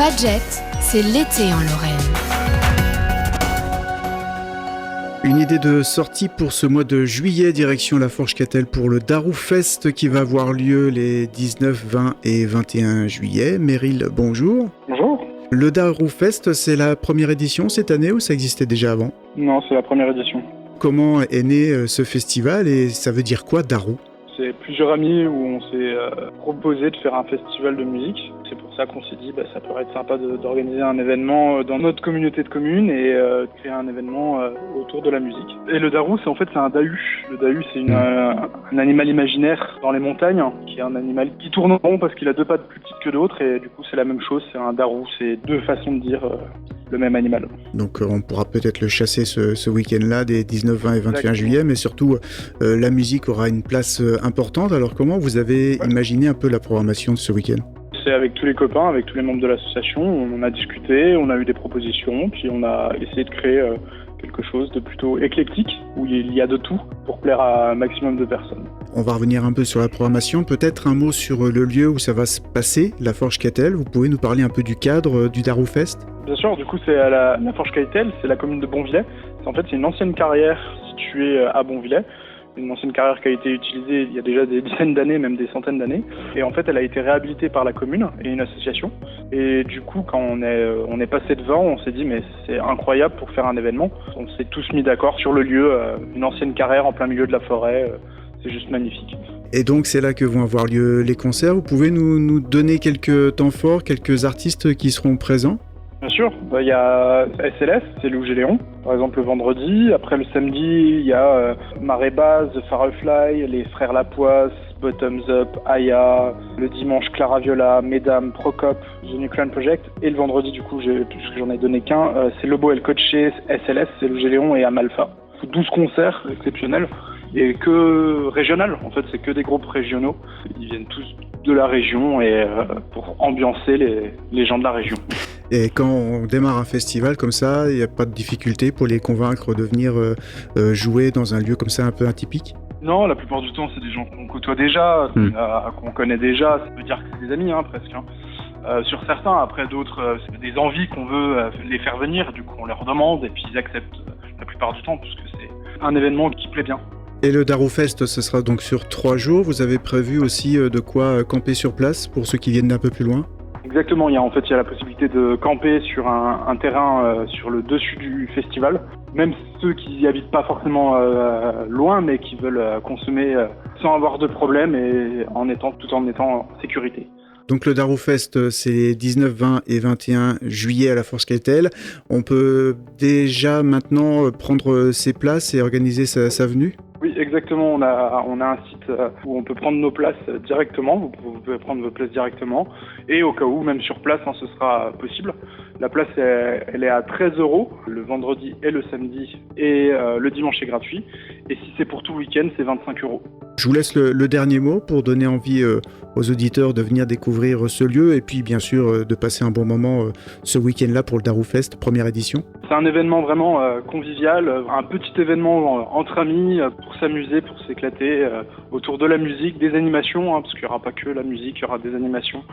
Fadjet, c'est l'été en Lorraine. Une idée de sortie pour ce mois de juillet, direction La Forge-Catel pour le Darou Fest qui va avoir lieu les 19, 20 et 21 juillet. Meryl, bonjour. Bonjour. Le Darou Fest, c'est la première édition cette année ou ça existait déjà avant ? Non, c'est la première édition. Comment est né ce festival et ça veut dire quoi Darou ? C'est plusieurs amis où on s'est proposé de faire un festival de musique. C'est pour ça qu'on s'est dit ça pourrait être sympa d'organiser un événement dans notre communauté de communes et de créer un événement autour de la musique. Et le Darou, c'est un dahu. Le dahu, c'est un animal imaginaire dans les montagnes, qui est un animal qui tourne rond parce qu'il a deux pattes plus petites que d'autres et du coup c'est la même chose, c'est un Darou, c'est deux façons de dire le même animal. Donc on pourra peut-être le chasser ce week-end-là des 19, 20 et 21 juillet, mais surtout la musique aura une place importante. Alors comment vous avez imaginé un peu la programmation de ce week-end ? C'est avec tous les copains, avec tous les membres de l'association, on a discuté, on a eu des propositions, puis on a essayé de créer quelque chose de plutôt éclectique, où il y a de tout pour plaire à un maximum de personnes. On va revenir un peu sur la programmation, peut-être un mot sur le lieu où ça va se passer, La Forge-Catel. Vous pouvez nous parler un peu du cadre du Darou Fest ? Bien sûr, du coup c'est à la Forge-Catel, c'est la commune de Bonvillers. C'est une ancienne carrière située à Bonvillers. Une ancienne carrière qui a été utilisée il y a déjà des dizaines d'années, même des centaines d'années. Et en fait, elle a été réhabilitée par la commune et une association. Et du coup, quand on est passé devant, on s'est dit mais c'est incroyable pour faire un événement. On s'est tous mis d'accord sur le lieu, une ancienne carrière en plein milieu de la forêt. C'est juste magnifique. Et donc c'est là que vont avoir lieu les concerts. Vous pouvez nous donner quelques temps forts, quelques artistes qui seront présents ? Bien sûr, il y a SLS, c'est Loup Géléon, par exemple le vendredi. Après le samedi, il y a Marée Basse, The Firefly, les Frères Lapoisse, Bottoms Up, Aya. Le dimanche, Clara Viola, Mesdames, Procop, The Nuclear Project. Et le vendredi, du coup, puisque j'en ai donné qu'un, c'est Lobo El Coche, SLS, c'est Loup Géléon et Amalfa. 12 concerts exceptionnels et que régional. En fait, c'est que des groupes régionaux. Ils viennent tous de la région et pour ambiancer les gens de la région. Et quand on démarre un festival comme ça, il n'y a pas de difficulté pour les convaincre de venir jouer dans un lieu comme ça un peu atypique ? Non, la plupart du temps, c'est des gens qu'on côtoie déjà, qu'on connaît déjà. Ça veut dire que c'est des amis, presque. Sur certains, après d'autres, c'est des envies qu'on veut les faire venir. Du coup, on leur demande et puis ils acceptent la plupart du temps parce que c'est un événement qui plaît bien. Et le Darou Fest, ce sera donc sur 3 jours. Vous avez prévu aussi de quoi camper sur place pour ceux qui viennent d'un peu plus loin ? Exactement, il y a la possibilité de camper sur un terrain sur le dessus du festival. Même ceux qui n'y habitent pas forcément loin, mais qui veulent consommer sans avoir de problème et tout en étant en sécurité. Donc le Darou Fest, c'est les 19, 20 et 21 juillet à La Forge-Catel. On peut déjà maintenant prendre ses places et organiser sa venue ? Oui, exactement. On a un site où on peut prendre nos places directement. Vous pouvez prendre vos places directement. Et au cas où, même sur place, ce sera possible. La place, elle est à 13 € le vendredi et le samedi. Et le dimanche est gratuit. Et si c'est pour tout le week-end, c'est 25 €. Je vous laisse le dernier mot pour donner envie aux auditeurs de venir découvrir ce lieu et puis bien sûr de passer un bon moment ce week-end-là pour le Darou Fest, première édition. C'est un événement vraiment convivial, un petit événement entre amis pour s'amuser, pour s'éclater autour de la musique, des animations, parce qu'il n'y aura pas que la musique, il y aura des animations.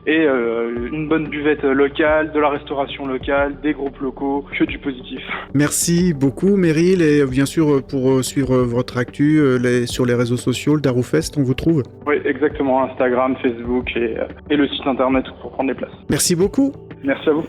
Et une bonne buvette locale, de la restauration locale, des groupes locaux, que du positif. Merci beaucoup Meryl et bien sûr pour suivre votre actu sur les réseaux sociaux, le Darou Fest, on vous trouve ? Oui, exactement, Instagram, Facebook et le site internet pour prendre les places. Merci beaucoup. Merci à vous.